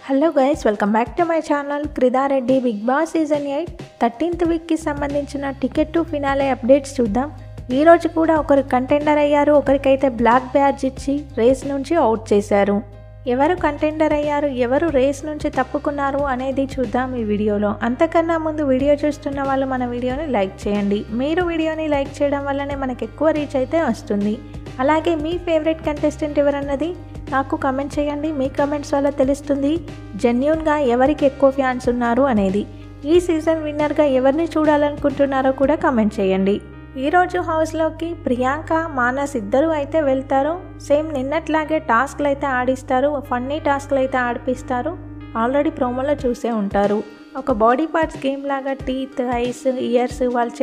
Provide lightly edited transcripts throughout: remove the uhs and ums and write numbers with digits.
Hello guys, welcome back to my channel. క్రిదారెడ్డి big boss season 8 13th వీక్కి సంబంధించిన ticket to finale updates చూద్దాం. ఈరోజు కూడా ఒకరు కంటెండర్ అయ్యారు, ఒకరికైతే బ్లాక్ బ్యాడ్జ్ ఇచ్చి రేస్ నుంచి అవుట్ చేశారు. ఎవరు కంటెండర్ అయ్యారు, ఎవరు రేస్ నుంచి తప్పుకున్నారు అనేది చూద్దాం ఈ వీడియోలో. అంతకన్నా ముందు వీడియో చూస్తున్న వాళ్ళు మన వీడియోని లైక్ చేయండి. మీరు వీడియోని లైక్ చేయడం వల్లనే మనకు ఎక్కువ రీచ్ అయితే వస్తుంది. అలాగే మీ ఫేవరెట్ కంటెస్టెంట్ ఎవరన్నది నాకు కమెంట్ చేయండి. మీ కమెంట్స్ వల్ల తెలుస్తుంది జెన్యూన్గా ఎవరికి ఎక్కువ ఫ్యాన్స్ ఉన్నారు అనేది. ఈ సీజన్ విన్నర్గా ఎవరిని చూడాలనుకుంటున్నారో కూడా కమెంట్ చేయండి. ఈరోజు హౌస్లోకి ప్రియాంక, మానస్ ఇద్దరు అయితే వెళ్తారు. సేమ్ నిన్నట్లాగే టాస్క్లు అయితే ఆడిస్తారు, ఫన్నీ టాస్క్లు అయితే ఆడిపిస్తారు. ఆల్రెడీ ప్రోమోలో చూసే ఉంటారు. ఒక బాడీ పార్ట్స్ గేమ్ లాగా టీత్, ఐస్, ఇయర్స్ వాళ్ళు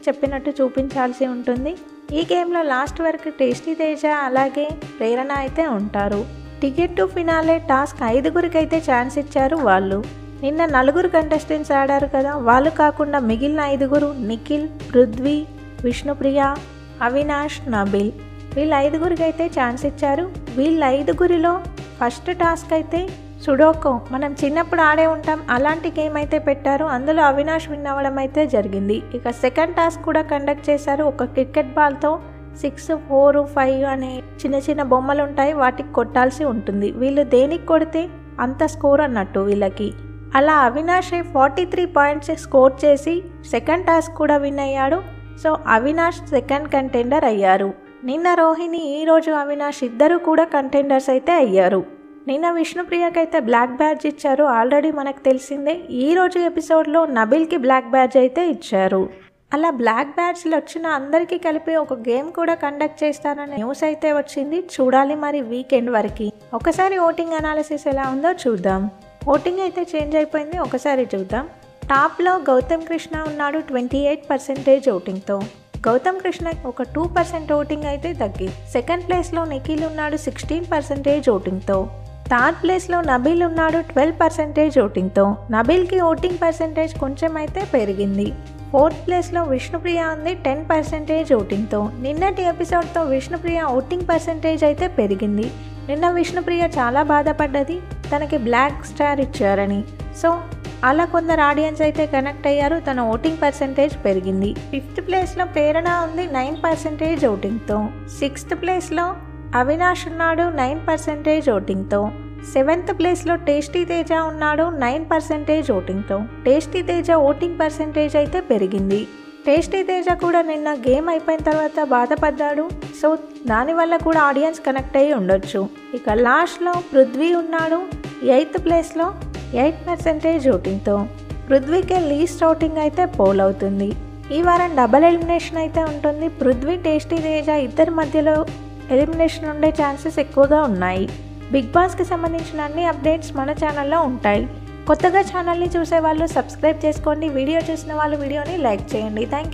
చెప్పినట్టు చూపించాల్సి ఉంటుంది. ఈ గేమ్లో లాస్ట్ వరకు టేస్టీ తేజ అలాగే ప్రేరణ అయితే ఉంటారు. టికెట్ టు ఫినాలే టాస్క్ 5గురికి అయితే ఛాన్స్ ఇచ్చారు. వాళ్ళు నిన్న 4 కంటెస్టెంట్స్ ఆడారు కదా, వాళ్ళు కాకుండా మిగిలిన 5 నిఖిల్, పృథ్వీ, విష్ణుప్రియ, అవినాష్, నబిల్ వీళ్ళ 5గురికి అయితే ఛాన్స్ ఇచ్చారు. వీళ్ళ 5గురిలో ఫస్ట్ టాస్క్ అయితే సుడోకో, మనం చిన్నప్పుడు ఆడే ఉంటాం అలాంటి గేమ్ అయితే పెట్టారు. అందులో అవినాష్ విన్ అవ్వడం అయితే జరిగింది. ఇక సెకండ్ టాస్క్ కూడా కండక్ట్ చేశారు. ఒక క్రికెట్ బాల్తో 6, 4, 5 అనే చిన్న బొమ్మలు ఉంటాయి, వాటికి కొట్టాల్సి ఉంటుంది. వీళ్ళు దేనికి కొడితే అంత స్కోర్ అన్నట్టు వీళ్ళకి. అలా అవినాష్ 43 పాయింట్స్ స్కోర్ చేసి సెకండ్ టాస్క్ కూడా విన్ అయ్యాడు. సో అవినాష్ సెకండ్ కంటెండర్ అయ్యారు. నిన్న రోహిణి, ఈరోజు అవినాష్ ఇద్దరు కూడా కంటెండర్స్ అయితే అయ్యారు. నిన్న విష్ణుప్రియకైతే బ్లాక్ బ్యాడ్జ్ ఇచ్చారు, ఆల్రెడీ మనకు తెలిసిందే. ఈరోజు ఎపిసోడ్లో నబిల్కి బ్లాక్ బ్యాడ్జ్ అయితే ఇచ్చారు. అలా బ్లాక్ బ్యాడ్జ్లు వచ్చిన అందరికీ కలిపి ఒక గేమ్ కూడా కండక్ట్ చేస్తారనే న్యూస్ అయితే వచ్చింది. చూడాలి మరి వీకెండ్ వరకు. ఒకసారి ఓటింగ్ అనాలిసిస్ ఎలా ఉందో చూద్దాం. ఓటింగ్ అయితే చేంజ్ అయిపోయింది, ఒకసారి చూద్దాం. టాప్లో గౌతమ్ కృష్ణ ఉన్నాడు 28% ఓటింగ్తో. గౌతమ్ కృష్ణ ఒక 2% ఓటింగ్ అయితే తగ్గి. సెకండ్ ప్లేస్లో నిఖిల్ ఉన్నాడు 16% ఓటింగ్తో. థర్డ్ ప్లేస్లో నబీల్ ఉన్నాడు 12% ఓటింగ్తో. నబీల్కి ఓటింగ్ పర్సెంటేజ్ కొంచెం అయితే పెరిగింది. ఫోర్త్ ప్లేస్లో విష్ణుప్రియ ఉంది 10% ఓటింగ్తో. నిన్నటి ఎపిసోడ్తో విష్ణుప్రియ ఓటింగ్ పర్సెంటేజ్ అయితే పెరిగింది. నిన్న విష్ణుప్రియ చాలా బాధపడ్డది, తనకి బ్లాక్ స్టార్ ఇచ్చారని. సో అలా కొందరు ఆడియన్స్ అయితే కనెక్ట్ అయ్యారు, తన ఓటింగ్ పర్సెంటేజ్ పెరిగింది. ఫిఫ్త్ ప్లేస్లో ప్రేరణ ఉంది 9% ఓటింగ్తో. సిక్స్త్ ప్లేస్లో అవినాష్ ఉన్నాడు 9% ఓటింగ్తో. సెవెంత్ ప్లేస్లో టేస్టీ తేజ ఉన్నాడు 9% ఓటింగ్తో. టేస్టీ తేజ ఓటింగ్ పర్సెంటేజ్ అయితే పెరిగింది. టేస్టీ తేజ కూడా నిన్న గేమ్ అయిపోయిన తర్వాత బాధపడ్డాడు, సో దానివల్ల కూడా ఆడియన్స్ కనెక్ట్ అయ్యి ఉండొచ్చు. ఇక లాస్ట్లో పృథ్వీ ఉన్నాడు 8th ప్లేస్లో 8% ఓటింగ్తో. పృథ్వీకే లీస్ట్ ఓటింగ్ అయితే పోల్ అవుతుంది. ఈ వారం డబల్ ఎలిమినేషన్ అయితే ఉంటుంది. పృథ్వీ, టేస్టీ తేజ ఇద్దరి మధ్యలో ఎలిమినేషన్ ఉండే ఛాన్సెస్ ఎక్కువగా ఉన్నాయి. బిగ్ బాస్కి సంబంధించిన అన్ని అప్డేట్స్ మన ఛానల్లో ఉంటాయి. కొత్తగా ఛానల్ని చూసే వాళ్ళు సబ్స్క్రైబ్ చేసుకోండి. వీడియో చూసిన వాళ్ళు వీడియోని లైక్ చేయండి. Thank you.